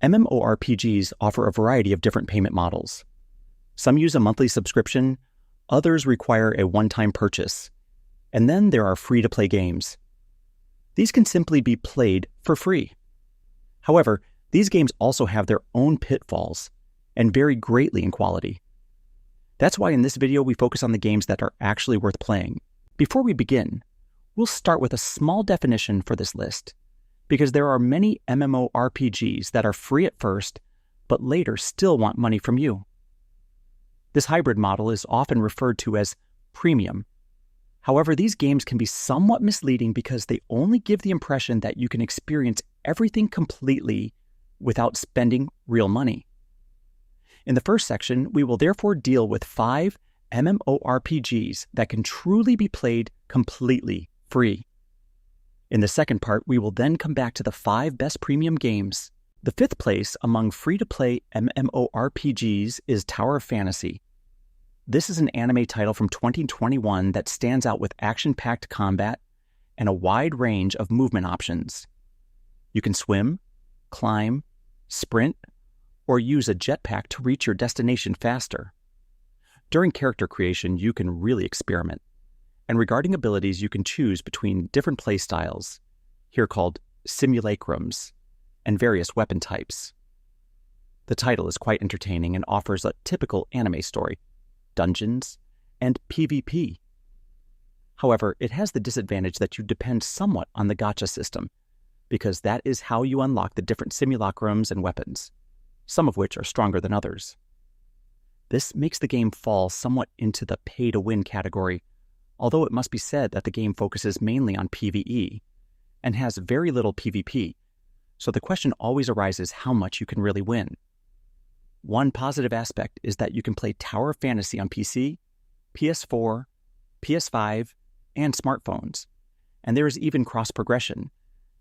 MMORPGs offer a variety of different payment models. Some use a monthly subscription, others require a one-time purchase, and then there are free-to-play games. These can simply be played for free. However, these games also have their own pitfalls and vary greatly in quality. That's why in this video we focus on the games that are actually worth playing. Before we begin, we'll start with a small definition for this list, because there are many MMORPGs that are free at first, but later still want money from you. This hybrid model is often referred to as premium. However, these games can be somewhat misleading because they only give the impression that you can experience everything completely without spending real money. In the first section, we will therefore deal with 5 MMORPGs that can truly be played completely free. In the second part, we will then come back to the 5 best premium games. The 5th place among free-to-play MMORPGs is Tower of Fantasy. This is an anime title from 2021 that stands out with action-packed combat and a wide range of movement options. You can swim, climb, sprint, or use a jetpack to reach your destination faster. During character creation, you can really experiment. And regarding abilities, you can choose between different playstyles, here called simulacrums, and various weapon types. The title is quite entertaining and offers a typical anime story, dungeons, and PvP. However, it has the disadvantage that you depend somewhat on the gacha system, because that is how you unlock the different simulacrums and weapons, some of which are stronger than others. This makes the game fall somewhat into the pay-to-win category, although it must be said that the game focuses mainly on PvE and has very little PvP, so the question always arises how much you can really win. One positive aspect is that you can play Tower of Fantasy on PC, PS4, PS5, and smartphones, and there is even cross-progression,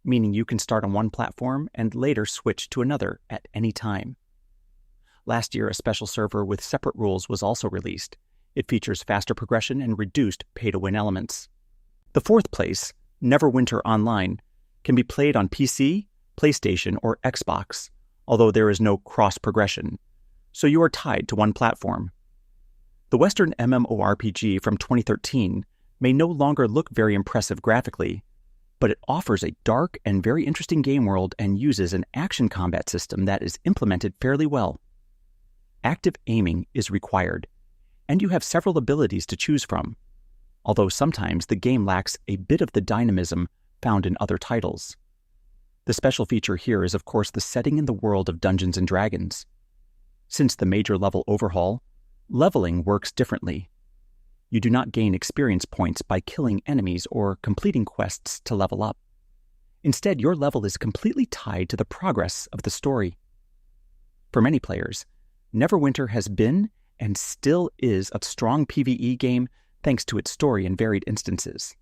meaning you can start on one platform and later switch to another at any time. Last year, a special server with separate rules was also released. It features faster progression and reduced pay-to-win elements. The 4th place, Neverwinter Online, can be played on PC, PlayStation, or Xbox, although there is no cross-progression, so you are tied to one platform. The Western MMORPG from 2013 may no longer look very impressive graphically, but it offers a dark and very interesting game world and uses an action combat system that is implemented fairly well. Active aiming is required, and you have several abilities to choose from, although sometimes the game lacks a bit of the dynamism found in other titles. The special feature here is, of course, the setting in the world of Dungeons & Dragons. Since the major level overhaul, leveling works differently. You do not gain experience points by killing enemies or completing quests to level up. Instead, your level is completely tied to the progress of the story. For many players, Neverwinter has been and still is a strong PvE game thanks to its story in varied instances.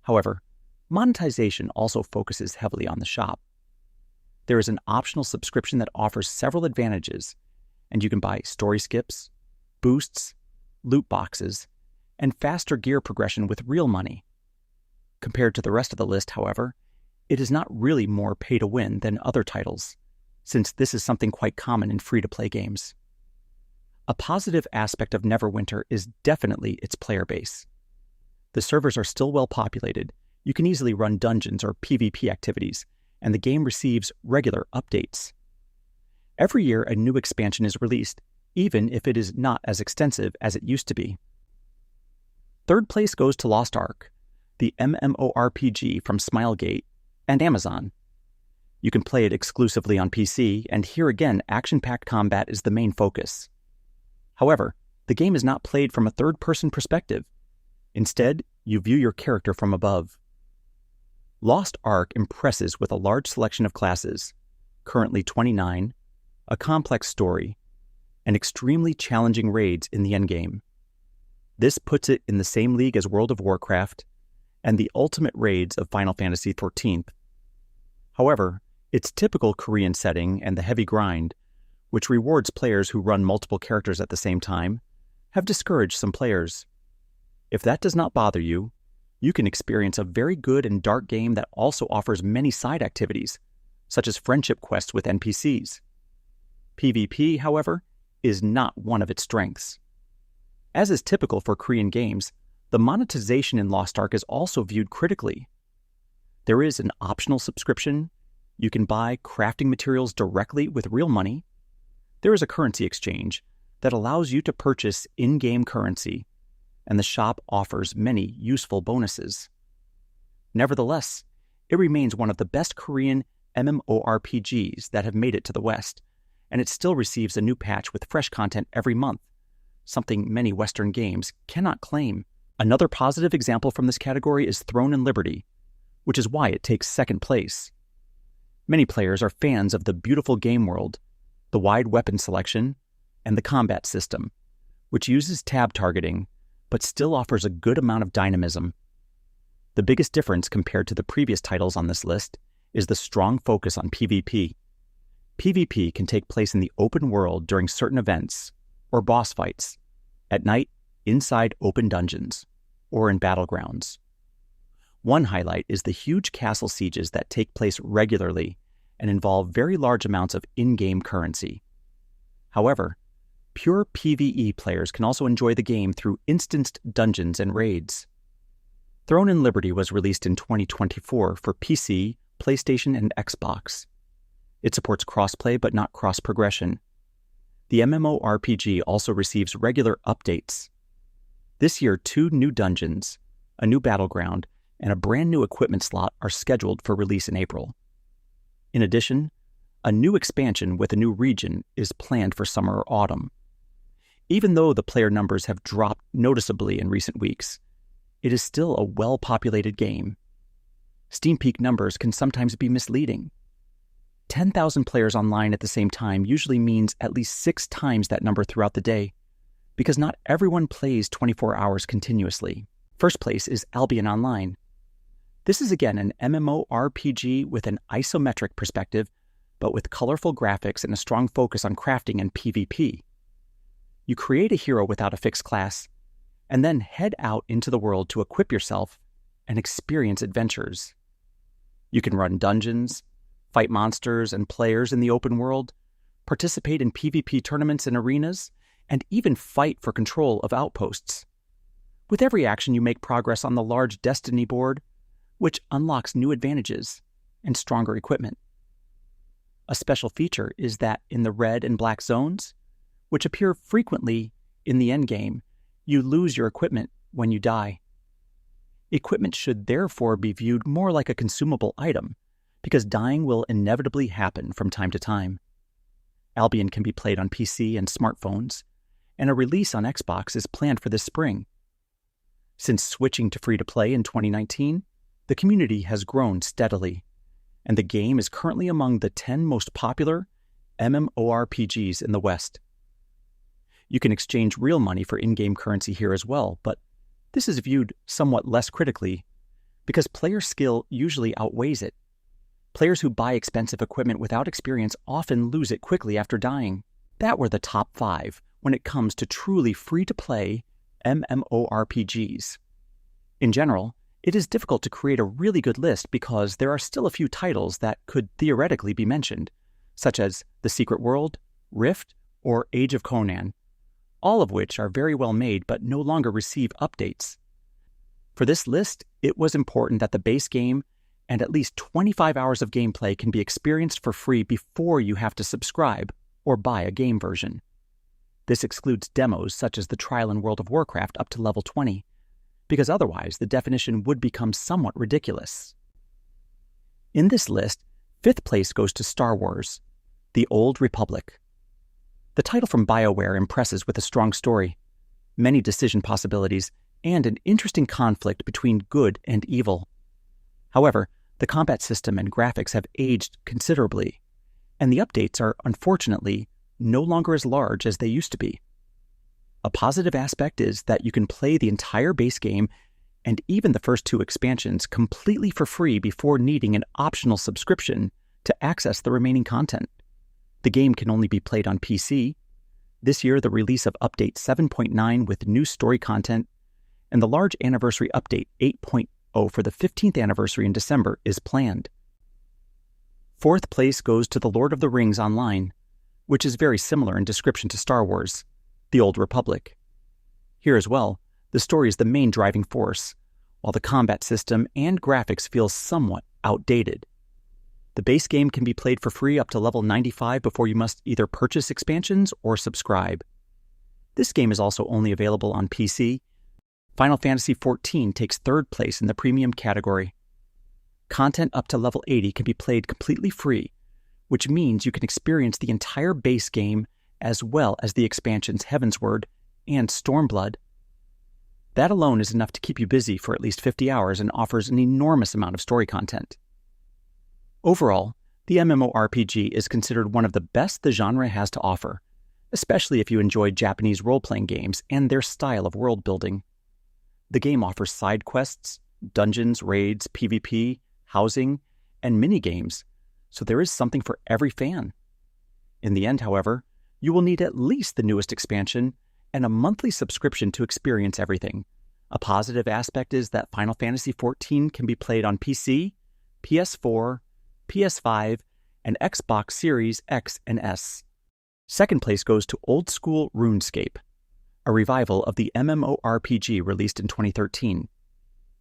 However, monetization also focuses heavily on the shop. There is an optional subscription that offers several advantages, and you can buy story skips, boosts, loot boxes, and faster gear progression with real money. Compared to the rest of the list, however, it is not really more pay-to-win than other titles, since this is something quite common in free-to-play games. A positive aspect of Neverwinter is definitely its player base. The servers are still well populated, you can easily run dungeons or PvP activities, and the game receives regular updates. Every year a new expansion is released, even if it is not as extensive as it used to be. 3rd place goes to Lost Ark, the MMORPG from Smilegate and Amazon. You can play it exclusively on PC, and here again action-packed combat is the main focus. However, the game is not played from a third-person perspective. Instead, you view your character from above. Lost Ark impresses with a large selection of classes, currently 29, a complex story, and extremely challenging raids in the endgame. This puts it in the same league as World of Warcraft and the ultimate raids of Final Fantasy XIV. However, its typical Korean setting and the heavy grind, which rewards players who run multiple characters at the same time, have discouraged some players. If that does not bother you, you can experience a very good and dark game that also offers many side activities, such as friendship quests with NPCs. PvP, however, is not one of its strengths. As is typical for Korean games, the monetization in Lost Ark is also viewed critically. There is an optional subscription. You can buy crafting materials directly with real money. There is a currency exchange that allows you to purchase in-game currency, and the shop offers many useful bonuses. Nevertheless, it remains one of the best Korean MMORPGs that have made it to the West, and it still receives a new patch with fresh content every month, something many Western games cannot claim. Another positive example from this category is Throne and Liberty, which is why it takes second place. Many players are fans of the beautiful game world, the wide weapon selection, and the combat system, which uses tab targeting, but still offers a good amount of dynamism. The biggest difference compared to the previous titles on this list is the strong focus on PvP. PvP can take place in the open world during certain events, or boss fights, at night inside open dungeons, or in battlegrounds. One highlight is the huge castle sieges that take place regularly and involve very large amounts of in-game currency. However, pure PvE players can also enjoy the game through instanced dungeons and raids. Throne and Liberty was released in 2024 for PC, PlayStation, and Xbox. It supports crossplay but not cross-progression. The MMORPG also receives regular updates. This year, 2 new dungeons, a new battleground, and a brand new equipment slot are scheduled for release in April. In addition, a new expansion with a new region is planned for summer or autumn. Even though the player numbers have dropped noticeably in recent weeks, it is still a well-populated game. Steam peak numbers can sometimes be misleading. 10,000 players online at the same time usually means at least 6 times that number throughout the day, because not everyone plays 24 hours continuously. First place is Albion Online. This is again an MMORPG with an isometric perspective, but with colorful graphics and a strong focus on crafting and PvP. You create a hero without a fixed class, and then head out into the world to equip yourself and experience adventures. You can run dungeons, fight monsters and players in the open world, participate in PvP tournaments and arenas, and even fight for control of outposts. With every action, you make progress on the large Destiny board, which unlocks new advantages and stronger equipment. A special feature is that in the red and black zones, which appear frequently in the endgame, you lose your equipment when you die. Equipment should therefore be viewed more like a consumable item, because dying will inevitably happen from time to time. Albion can be played on PC and smartphones, and a release on Xbox is planned for this spring. Since switching to free-to-play in 2019, the community has grown steadily, and the game is currently among the 10 most popular MMORPGs in the West. You can exchange real money for in-game currency here as well, but this is viewed somewhat less critically because player skill usually outweighs it. Players who buy expensive equipment without experience often lose it quickly after dying. That were the top 5 when it comes to truly free-to-play MMORPGs. In general, it is difficult to create a really good list because there are still a few titles that could theoretically be mentioned, such as The Secret World, Rift, or Age of Conan, all of which are very well made but no longer receive updates. For this list, it was important that the base game and at least 25 hours of gameplay can be experienced for free before you have to subscribe or buy a game version. This excludes demos such as the trial in World of Warcraft up to level 20, because otherwise the definition would become somewhat ridiculous. In this list, 5th place goes to Star Wars: The Old Republic. The title from BioWare impresses with a strong story, many decision possibilities, and an interesting conflict between good and evil. However, the combat system and graphics have aged considerably, and the updates are unfortunately no longer as large as they used to be. A positive aspect is that you can play the entire base game and even the first 2 expansions completely for free before needing an optional subscription to access the remaining content. The game can only be played on PC. This year, the release of Update 7.9 with new story content and the large anniversary update 8.0 for the 15th anniversary in December is planned. Fourth place goes to The Lord of the Rings Online, which is very similar in description to Star Wars, The Old Republic. Here as well, the story is the main driving force, while the combat system and graphics feel somewhat outdated. The base game can be played for free up to level 95 before you must either purchase expansions or subscribe. This game is also only available on PC. Final Fantasy XIV takes third place in the premium category. Content up to level 80 can be played completely free, which means you can experience the entire base game as well as the expansions Heavensward and Stormblood. That alone is enough to keep you busy for at least 50 hours and offers an enormous amount of story content. Overall, the MMORPG is considered one of the best the genre has to offer, especially if you enjoy Japanese role-playing games and their style of world building. The game offers side quests, dungeons, raids, PvP, housing, and mini-games, so there is something for every fan. In the end, however, you will need at least the newest expansion and a monthly subscription to experience everything. A positive aspect is that Final Fantasy XIV can be played on PC, PS4, PS5, and Xbox Series X and S. Second place goes to Old School RuneScape, a revival of the MMORPG released in 2013.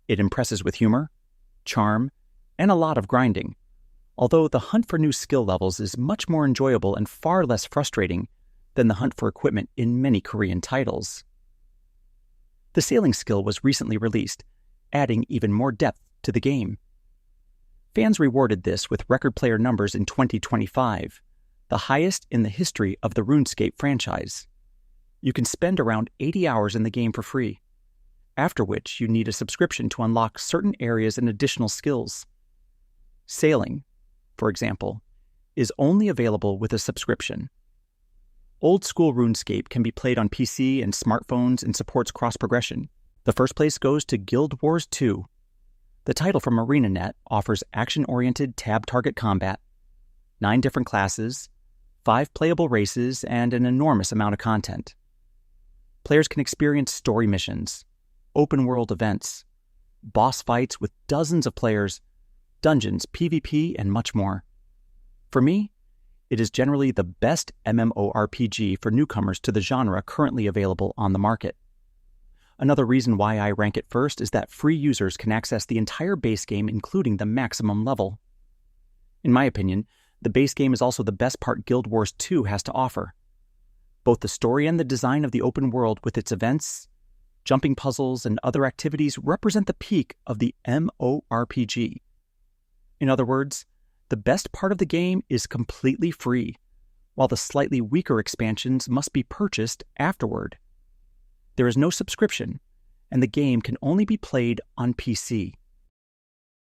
It impresses with humor, charm, and a lot of grinding, although the hunt for new skill levels is much more enjoyable and far less frustrating than the hunt for equipment in many Korean titles. The sailing skill was recently released, adding even more depth to the game. Fans rewarded this with record player numbers in 2025, the highest in the history of the RuneScape franchise. You can spend around 80 hours in the game for free, after which you need a subscription to unlock certain areas and additional skills. Sailing, for example, is only available with a subscription. Old School RuneScape can be played on PC and smartphones and supports cross-progression. The first place goes to Guild Wars 2. The title from ArenaNet offers action-oriented tab-target combat, 9 different classes, 5 playable races, and an enormous amount of content. Players can experience story missions, open-world events, boss fights with dozens of players, dungeons, PvP, and much more. For me, it is generally the best MMORPG for newcomers to the genre currently available on the market. Another reason why I rank it first is that free users can access the entire base game, including the maximum level. In my opinion, the base game is also the best part Guild Wars 2 has to offer. Both the story and the design of the open world with its events, jumping puzzles, and other activities represent the peak of the MMORPG. In other words, the best part of the game is completely free, while the slightly weaker expansions must be purchased afterward. There is no subscription, and the game can only be played on PC.